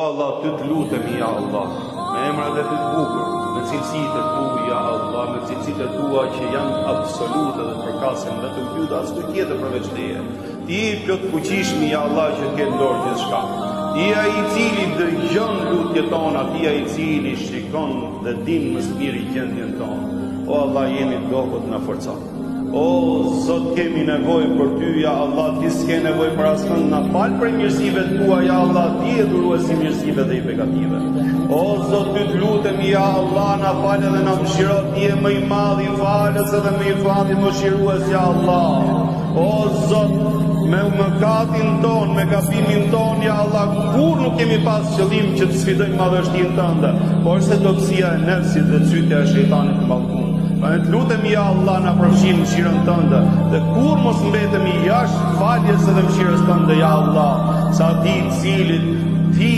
Allah, ty të lutemi, ja Allah, me emrat e ty të bukur, me cilësitë e tua, ja Allah, me cilësitë e tua që janë absolute dhe përkasin vetëm ty dhe asnjë tjetër përveç teje. Ti i plot fuqishmi, ja Allah, që ke në dorë gjithçka. Ti ai i cili dëgjon lutjet tona, ti ai i cili shikon dhe din më së miri gjendjen tonë. O Allah, jemi dobët na forco. O Zot, kemi nevojë për ty, ja Allah, ti s'ke nevojë për asnjë, na fal për mirësive tua, ja Allah, ti je dhuruesi i mirësive dhe i begative. O Zot, ty të lutemi, ja Allah, na fal dhe na mëshiro, ti je më i madh i falës dhe më i falë mëshirues, ja Allah. O Zot, me mëkatin ton, me gabimin ton, ja Allah, kur nuk kemi pas qëllim që të sfidojmë madhështinë tënde, por se dobësia e nefsit dhe cytja e shejtanit të mallkuar. Ne të lutemi, ja Allah, na përfshi mëshirën tënde, dhe kur mos mbetemi jashtë faljes edhe mëshirës tënde, ja Allah, sa ti i cili ti